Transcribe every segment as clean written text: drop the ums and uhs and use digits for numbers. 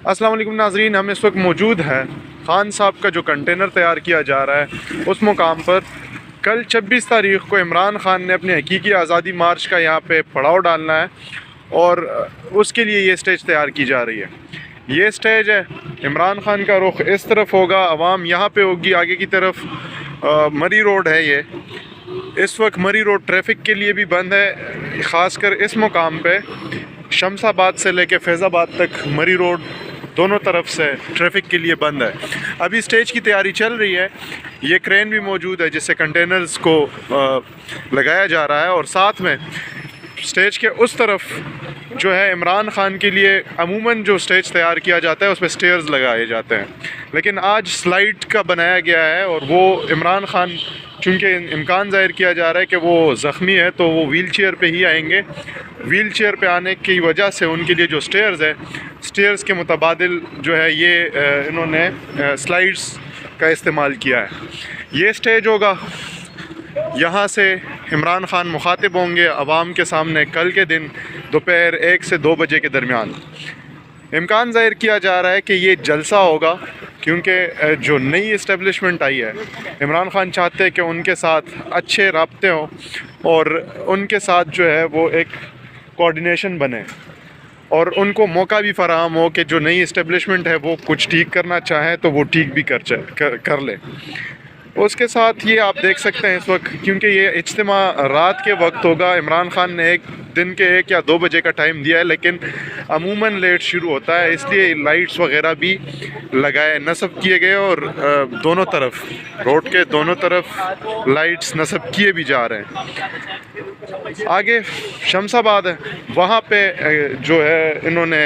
अस्सलाम वालेकुम नाज़रीन, हम इस वक्त मौजूद हैं ख़ान साहब का जो कंटेनर तैयार किया जा रहा है उस मुकाम पर। कल 26 तारीख़ को इमरान ख़ान ने अपने हकीकी आज़ादी मार्च का यहाँ पे पड़ाव डालना है और उसके लिए ये स्टेज तैयार की जा रही है। ये स्टेज है, इमरान ख़ान का रुख इस तरफ होगा, आवाम यहाँ पे होगी, आगे की तरफ मरी रोड है। ये इस वक्त मरी रोड ट्रैफिक के लिए भी बंद है, ख़ासकर इस मुकाम पे शमसाबाद से लेके फैज़ाबाद तक मरी रोड दोनों तरफ से ट्रैफिक के लिए बंद है। अभी स्टेज की तैयारी चल रही है, ये क्रेन भी मौजूद है जिससे कंटेनर्स को लगाया जा रहा है और साथ में स्टेज के उस तरफ जो है इमरान ख़ान के लिए अमूमन जो स्टेज तैयार किया जाता है उस पर स्टेयर्स लगाए जाते हैं, लेकिन आज स्लाइड का बनाया गया है और वो इमरान ख़ान चूँकि इम्कान ज़ाहिर किया जा रहा है कि वो ज़ख्मी है तो वो व्हील चेयर पर ही आएंगे। व्हील चेयर पे आने की वजह से उनके लिए जो स्टेयर्स है, स्टेयर्स के मुतबादिल जो है ये इन्होंने स्लाइड्स का इस्तेमाल किया है। ये स्टेज होगा, यहाँ से इमरान ख़ान मुखातिब होंगे अवाम के सामने कल के दिन दोपहर 1 से 2 बजे के दरमियान। इम्कान ज़ाहिर किया जा रहा है कि ये जलसा होगा क्योंकि जो नई इस्टेब्लिशमेंट आई है, इमरान ख़ान चाहते हैं कि उनके साथ अच्छे राब्ते हों और उनके साथ जो है वो एक कोऑर्डिनेशन बने और उनको मौका भी फराहम हो कि जो नई इस्टेब्लिशमेंट है वो कुछ ठीक करना चाहे तो वो ठीक भी कर ले। उसके साथ ये आप देख सकते हैं इस वक्त, क्योंकि ये इज्तिमा रात के वक्त होगा, इमरान ख़ान ने दिन के 1 या 2 बजे का टाइम दिया है, लेकिन अमूमन लेट शुरू होता है, इसलिए लाइट्स वगैरह भी लगाए नस्ब किए गए और दोनों तरफ रोड के दोनों तरफ लाइट्स नस्ब किए भी जा रहे हैं। आगे शमसाबाद है, वहाँ पे जो है इन्होंने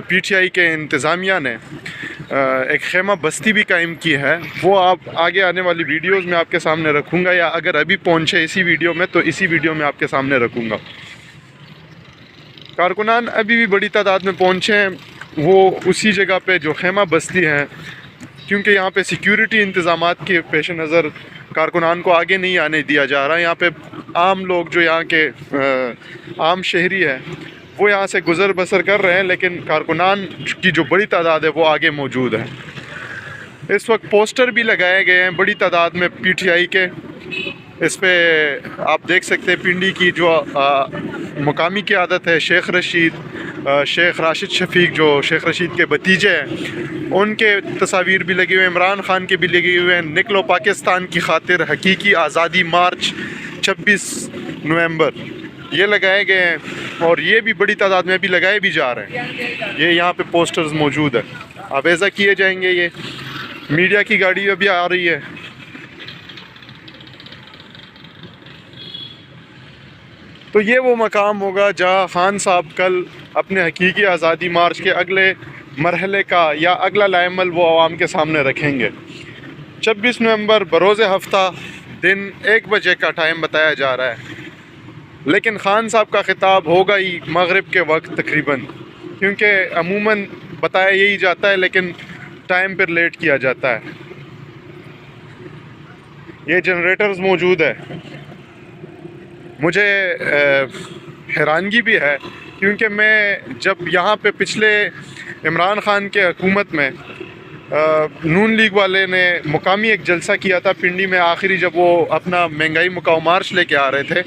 PTI के इंतज़ामिया ने एक खेमा बस्ती भी कायम की है, वो आप आगे आने वाली वीडियोस में आपके सामने रखूँगा, या अगर अभी पहुँचे इसी वीडियो में तो इसी वीडियो में आपके सामने रखूँगा। कारकुनान अभी भी बड़ी तादाद में पहुँचे हैं, वो उसी जगह पे जो खेमा बस्ती है, क्योंकि यहाँ पे सिक्योरिटी इंतज़ामात के पेश नज़र कारकुनान को आगे नहीं आने दिया जा रहा। यहाँ पे आम लोग जो यहाँ के आम शहरी है वो यहाँ से गुज़र बसर कर रहे हैं, लेकिन कारकुनान की जो बड़ी तादाद है वो आगे मौजूद है। इस वक्त पोस्टर भी लगाए गए हैं बड़ी तादाद में PTI के। इस पे आप देख सकते हैं पिंडी की जो मुकामी क़यादत है, शेख रशीद, शेख राशिद शफीक जो शेख रशीद के भतीजे हैं, उनके तस्वीर भी लगे हुए हैं, इमरान ख़ान के भी लगे हुए हैं। निकलो पाकिस्तान की खातिर हकीकी आज़ादी मार्च 26 नवंबर ये लगाए गए हैं और ये भी बड़ी तादाद में भी लगाए भी जा रहे हैं। ये यहाँ पे पोस्टर्स मौजूद है, आवेज़ा किए जाएंगे। ये मीडिया की गाड़ी अभी आ रही है। तो ये वो मकाम होगा जहाँ ख़ान साहब कल अपने हकीकी आज़ादी मार्च के अगले मरहले का या अगला लाएमल वो आवाम के सामने रखेंगे। 26 नवंबर बरोज़ हफ्ता दिन 1 बजे का टाइम बताया जा रहा है, लेकिन ख़ान साहब का ख़िताब होगा ही मगरिब के वक्त तकरीबन, क्योंकि अमूमन बताया यही जाता है लेकिन टाइम पर लेट किया जाता है। ये जनरेटर्स मौजूद है। मुझे हैरानगी भी है क्योंकि मैं जब यहाँ पे पिछले इमरान ख़ान के हुकूमत में नून लीग वाले ने मुकामी एक जलसा किया था पिंडी में, आखिरी जब वो अपना महंगाई मुकाओ मार्च लेके आ रहे थे,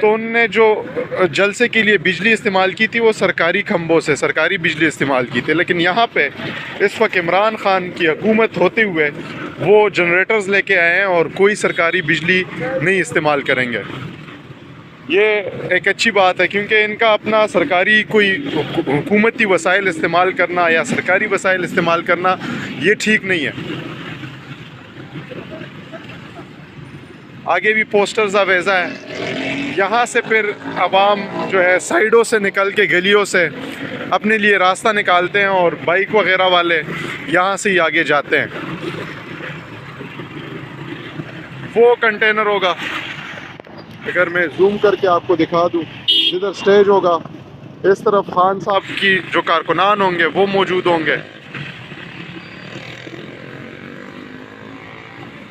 तो उनने जो जलसे के लिए बिजली इस्तेमाल की थी वो सरकारी खंभों से सरकारी बिजली इस्तेमाल की थी। लेकिन यहाँ पे इस वक्त इमरान ख़ान की हुकूमत होते हुए वो जनरेटर्स लेके आए हैं और कोई सरकारी बिजली नहीं इस्तेमाल करेंगे। ये एक अच्छी बात है क्योंकि इनका अपना सरकारी कोई हुकूमती वसाइल इस्तेमाल करना या सरकारी वसाइल इस्तेमाल करना ये ठीक नहीं है। आगे भी पोस्टर्स आवेज़ा है। यहाँ से फिर आवाम जो है साइडों से निकल के गलियों से अपने लिए रास्ता निकालते हैं और बाइक वगैरह वाले यहाँ से ही आगे जाते हैं। वो कंटेनर होगा, अगर मैं जूम करके आपको दिखा दूँ, जिधर स्टेज होगा इस तरफ ख़ान साहब की जो कारकुनान होंगे वो मौजूद होंगे।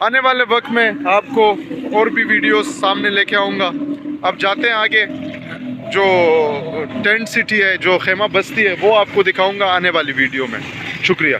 आने वाले वक्त में आपको और भी वीडियोस सामने लेके आऊँगा। अब जाते हैं आगे। जो टेंट सिटी है, जो खेमा बस्ती है, वो आपको दिखाऊंगा आने वाली वीडियो में। शुक्रिया।